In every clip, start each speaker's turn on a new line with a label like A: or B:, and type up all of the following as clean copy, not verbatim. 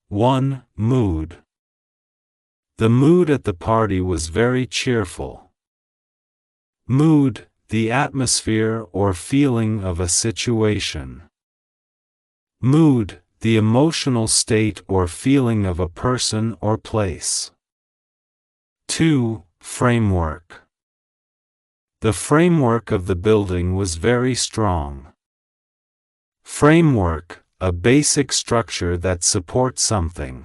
A: 1. Mood. The mood at the party was very cheerful. Mood, the atmosphere or feeling of a situation. Mood, the emotional state or feeling of a person or place. 2. Framework. The framework of the building was very strong. Framework, a basic structure that supports something.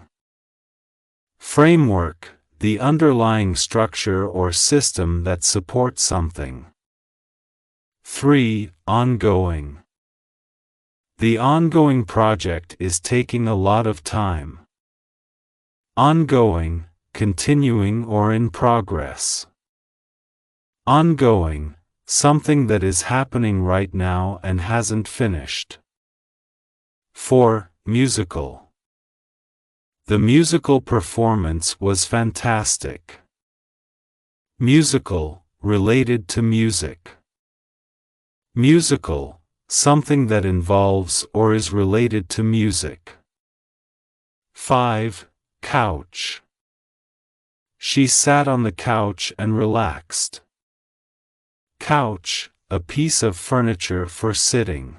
A: Framework, the underlying structure or system that supports something. 3. Ongoing. The ongoing project is taking a lot of time. Ongoing, continuing or in progress. Ongoing, something that is happening right now and hasn't finished. 4. Musical. The musical performance was fantastic. Musical, related to music. Musical, something that involves or is related to music. 5. Couch. She sat on the couch and relaxed. Couch, a piece of furniture for sitting.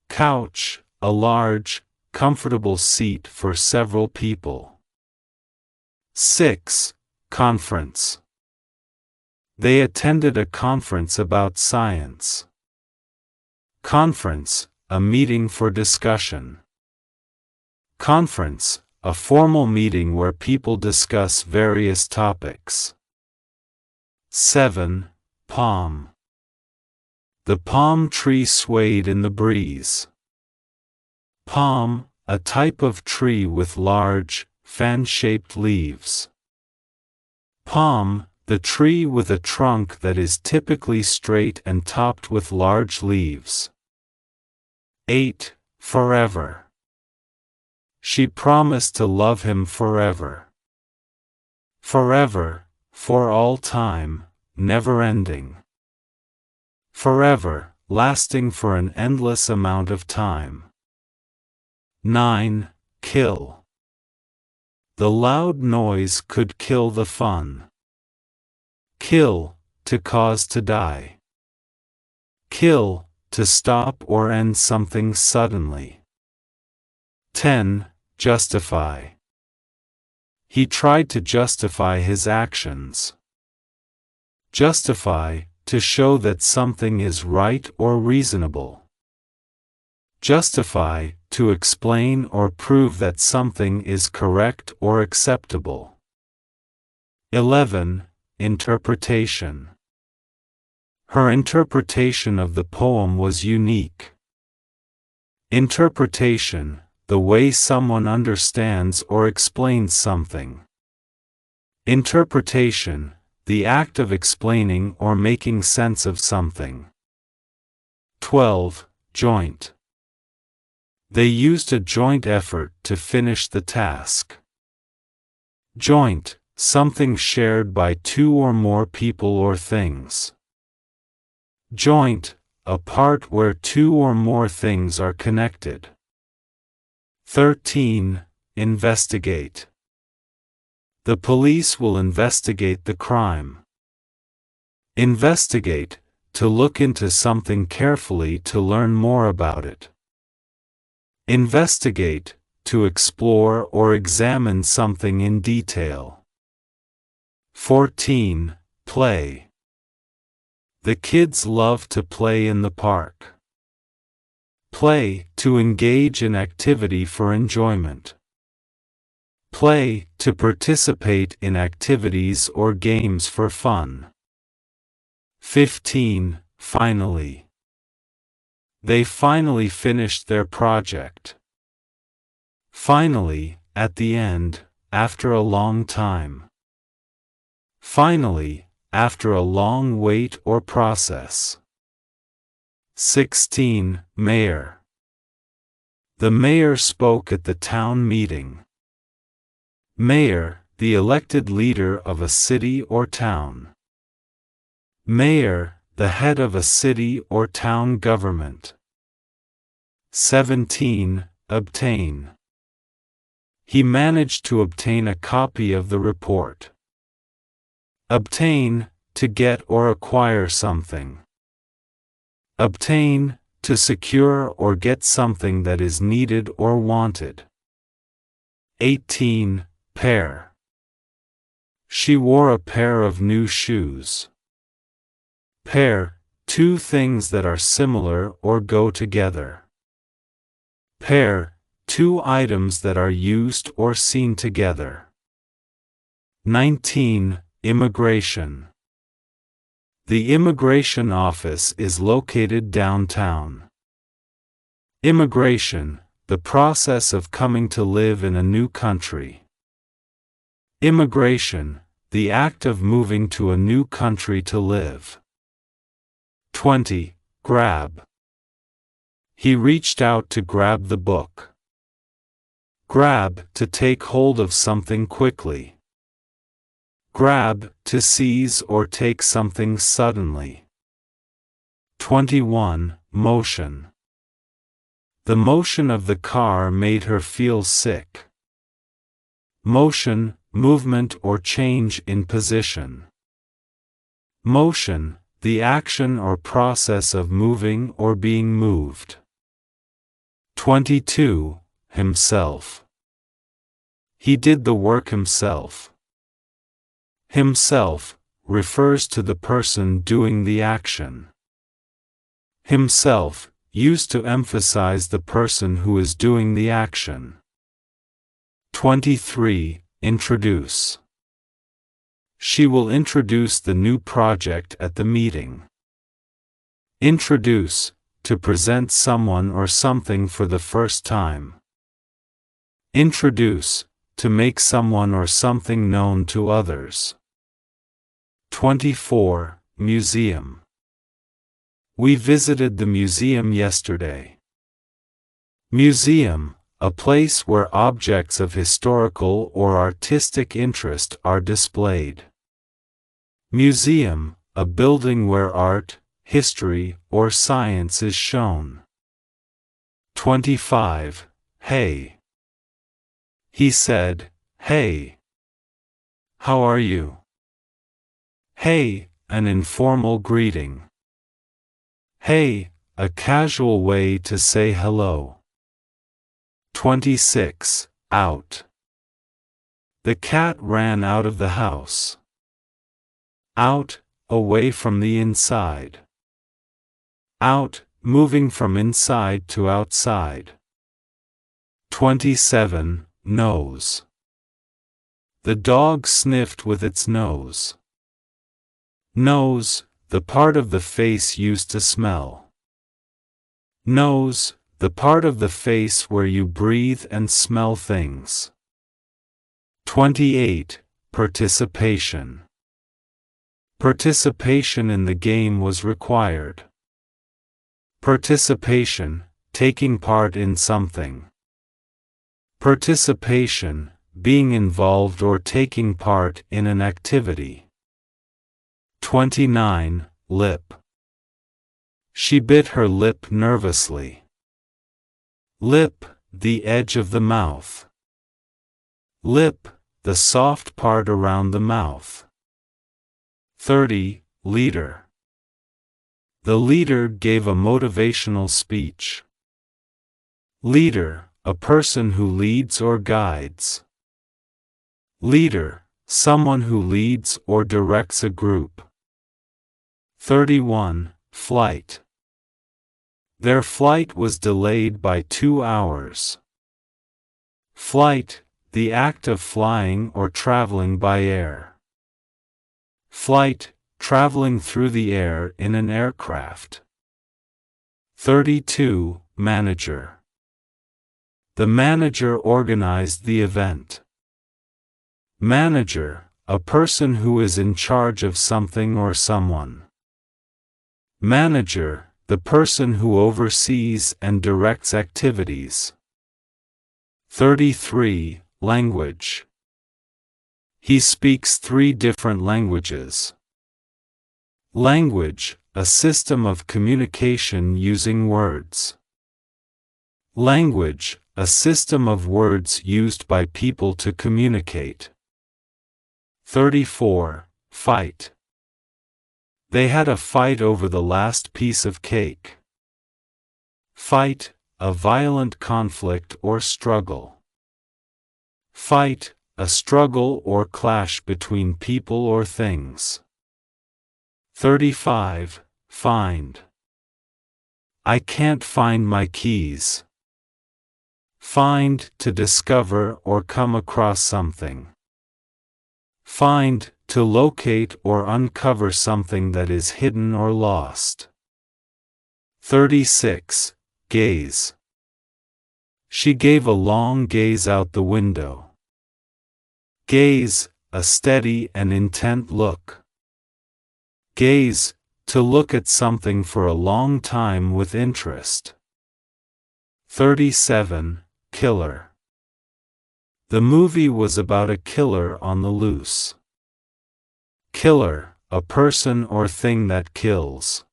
A: Couch, a large, comfortable seat for several people. 6. Conference. They attended a conference about science. Conference, a meeting for discussion. Conference, a formal meeting where people discuss various topics. 7. Palm. The palm tree swayed in the breeze. Palm, a type of tree with large, fan-shaped leaves. Palm, the tree with a trunk that is typically straight and topped with large leaves. 8. Forever. She promised to love him forever. Forever, for all time, never ending. Forever, lasting for an endless amount of time. 9. Kill. The loud noise could kill the fun. Kill, to cause to die. Kill, to stop or end something suddenly. 10. Justify. He tried to justify his actions. Justify, to show that something is right or reasonable. Justify, to explain or prove that something is correct or acceptable. 11. Interpretation. Her interpretation of the poem was unique. Interpretation, the way someone understands or explains something. Interpretation, the act of explaining or making sense of something. 12. Joint. They used a joint effort to finish the task. Joint, something shared by two or more people or things. Joint, a part where two or more things are connected. 13. Investigate. The police will investigate the crime. Investigate, to look into something carefully to learn more about it. Investigate, to explore or examine something in detail. 14. Play. The kids love to play in the park. Play, to engage in activity for enjoyment. Play, to participate in activities or games for fun. 15. Finally. They finally finished their project. Finally, at the end, after a long time. Finally, after a long wait or process. 16. Mayor. The mayor spoke at the town meeting. Mayor, the elected leader of a city or town. Mayor, the head of a city or town government. 17. Obtain. He managed to obtain a copy of the report. Obtain, to get or acquire something. Obtain, to secure or get something that is needed or wanted. 18. Pair. She wore a pair of new shoes. Pair, two things that are similar or go together. Pair, two items that are used or seen together. 19. Immigration. The immigration office is located downtown. Immigration, the process of coming to live in a new country. Immigration, the act of moving to a new country to live. 20. Grab. He reached out to grab the book. Grab, to take hold of something quickly. Grab, to seize or take something suddenly. 21. Motion. The motion of the car made her feel sick. Motion, movement or change in position. Motion, the action or process of moving or being moved. 22. Himself. He did the work himself. Himself refers to the person doing the action. Himself, used to emphasize the person who is doing the action. 23. Introduce. She will introduce the new project at the meeting. Introduce, to present someone or something for the first time. Introduce, to make someone or something known to others. 24. Museum. We visited the museum yesterday. Museum, a place where objects of historical or artistic interest are displayed. Museum, a building where art, history, or science is shown. 25. Hey. He said, "Hey. How are you?" Hey, an informal greeting. Hey, a casual way to say hello. 26. Out. The cat ran out of the house. Out, away from the inside. Out, moving from inside to outside. 27. Nose. The dog sniffed with its nose. Nose, the part of the face used to smell. Nose, the part of the face where you breathe and smell things. 28. Participation. Participation in the game was required. Participation, taking part in something. Participation, being involved or taking part in an activity. 29. Lip. She bit her lip nervously. Lip, the edge of the mouth. Lip, the soft part around the mouth. 30. Leader. The leader gave a motivational speech. Leader, a person who leads or guides. Leader, someone who leads or directs a group. 31. Flight. Their flight was delayed by 2 hours. Flight, the act of flying or traveling by air. Flight, traveling through the air in an aircraft. 32. Manager. The manager organized the event. Manager, a person who is in charge of something or someone. Manager, the person who oversees and directs activities. 33. Language. He speaks 3 different languages. Language, a system of communication using words. Language, a system of words used by people to communicate. 34. Fight. They had a fight over the last piece of cake. Fight, a violent conflict or struggle. Fight, a struggle or clash between people or things. 35. Find. I can't find my keys. Find, to discover or come across something. Find, to locate or uncover something that is hidden or lost. 36. Gaze. She gave a long gaze out the window. Gaze, a steady and intent look. Gaze, to look at something for a long time with interest. 37. Killer. The movie was about a killer on the loose. Killer, a person or thing that kills.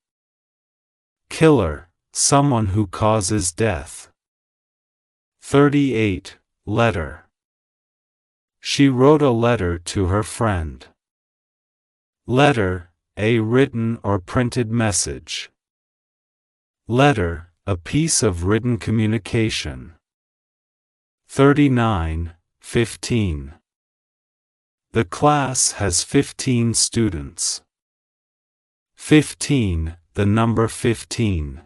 A: Killer, someone who causes death. 38. Letter. She wrote a letter to her friend. Letter, a written or printed message. Letter, a piece of written communication. 39. 15. The class has 15 students. 15, the number 15.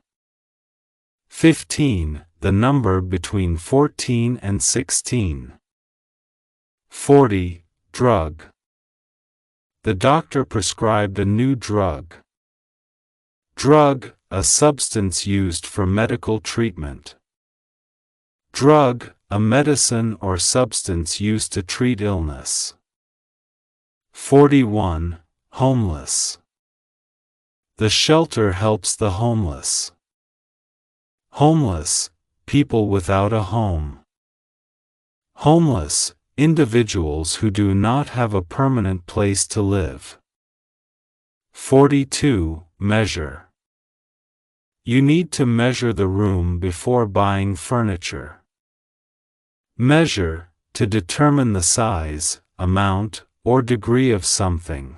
A: 15, the number between 14 and 16. 40. Drug. The doctor prescribed a new drug. Drug, a substance used for medical treatment. Drug, a medicine or substance used to treat illness. 41. Homeless. The shelter helps the homeless. Homeless, people without a home. Homeless, individuals who do not have a permanent place to live. 42. Measure. You need to measure the room before buying furniture. Measure, to determine the size, amount, or degree of something.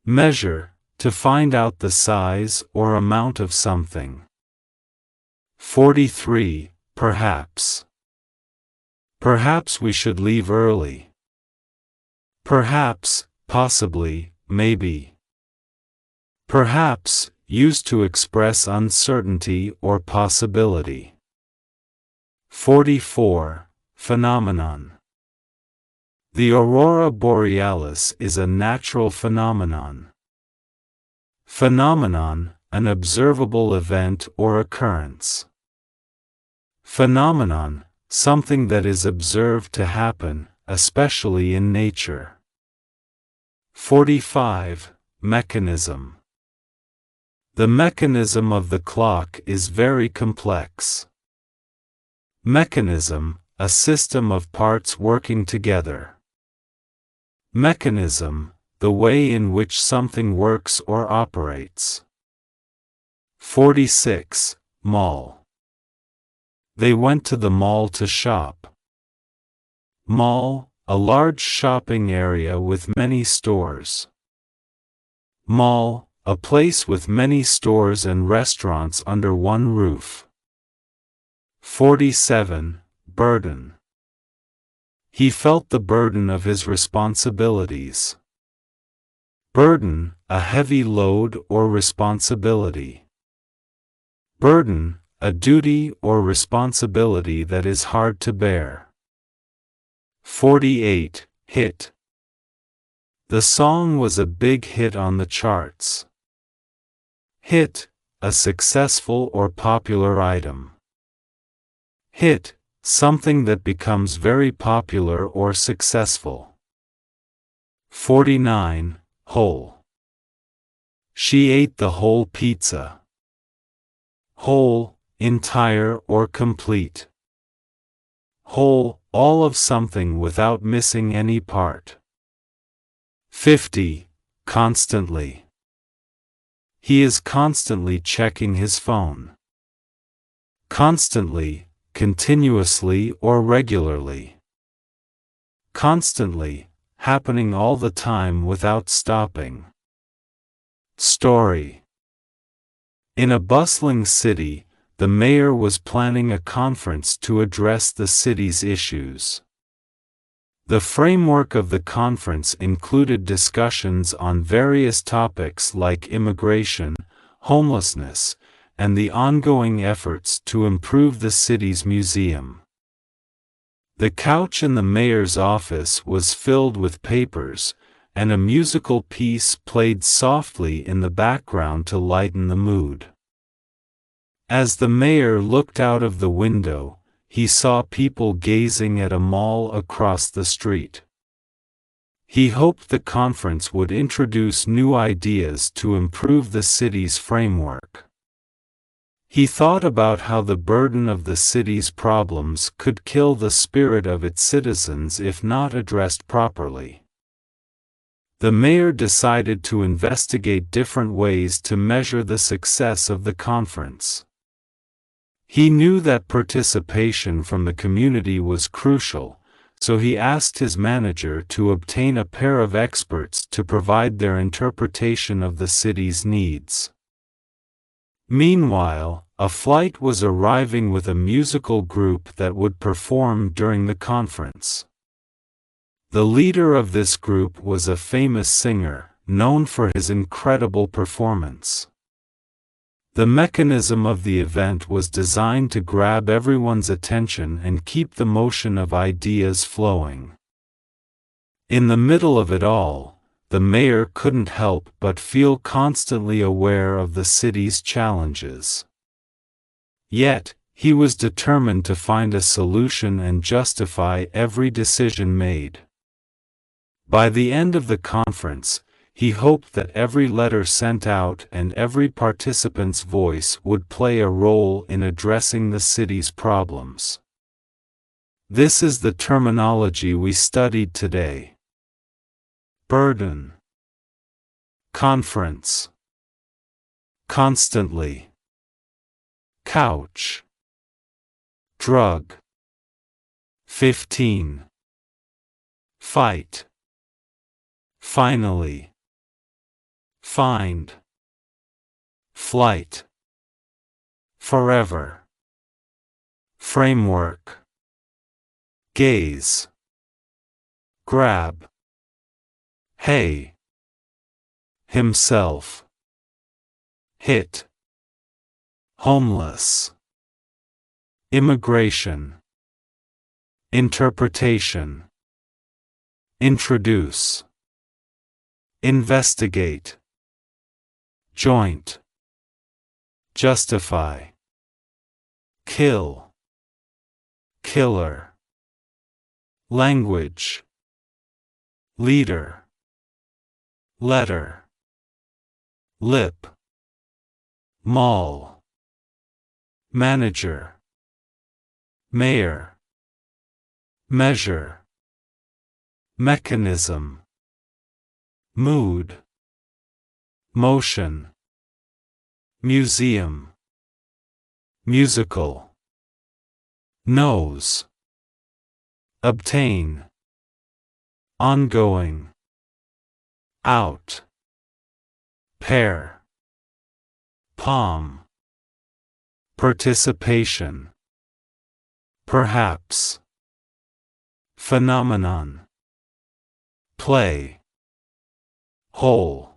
A: Measure, to find out the size or amount of something. 43. Perhaps. Perhaps we should leave early. Perhaps, possibly, maybe. Perhaps, used to express uncertainty or possibility. 44. Phenomenon. The aurora borealis is a natural phenomenon. Phenomenon, an observable event or occurrence. Phenomenon, something that is observed to happen, especially in nature. 45. Mechanism. The mechanism of the clock is very complex. Mechanism, a system of parts working together. Mechanism, the way in which something works or operates. 46. Mall. They went to the mall to shop. Mall, a large shopping area with many stores. Mall, a place with many stores and restaurants under one roof. 47. Burden. He felt the burden of his responsibilities. Burden, a heavy load or responsibility. Burden, a duty or responsibility that is hard to bear. 48. Hit. The song was a big hit on the charts. Hit, a successful or popular item. Hit, something that becomes very popular or successful. 49. Whole. She ate the whole pizza. Whole, entire or complete. Whole, all of something without missing any part. 50. Constantly. He is constantly checking his phone. Constantly, continuously or regularly. Constantly, happening all the time without stopping. Story. In a bustling city, the mayor was planning a conference to address the city's issues. The framework of the conference included discussions on various topics like immigration, homelessness, and the ongoing efforts to improve the city's museum. The couch in the mayor's office was filled with papers, and a musical piece played softly in the background to lighten the mood. As the mayor looked out of the window, he saw people gazing at a mall across the street. He hoped the conference would introduce new ideas to improve the city's framework. He thought about how the burden of the city's problems could kill the spirit of its citizens if not addressed properly. The mayor decided to investigate different ways to measure the success of the conference. He knew that participation from the community was crucial, so he asked his manager to obtain a pair of experts to provide their interpretation of the city's needs. Meanwhile, a flight was arriving with a musical group that would perform during the conference. The leader of this group was a famous singer, known for his incredible performance. The mechanism of the event was designed to grab everyone's attention and keep the motion of ideas flowing. In the middle of it all, the mayor couldn't help but feel constantly aware of the city's challenges. Yet, he was determined to find a solution and justify every decision made. By the end of the conference, he hoped that every letter sent out and every participant's voice would play a role in addressing the city's problems. This is the terminology we studied today. Burden. Conference. Constantly. Couch. Drug. 15. Fight. Finally. Find. Flight. Forever. Framework. Gaze. Grab. Hey. Himself. Hit. Homeless. Immigration. Interpretation. Introduce. Investigate. Joint. Justify. Kill. Killer. Language. Leader. Letter. Lip. Mall. Manager. Mayor. Measure. Mechanism. Mood. Motion. Museum. Musical. Nose. Obtain. Ongoing. Out. Pair. Palm. Participation. Perhaps. Phenomenon. Play. Whole.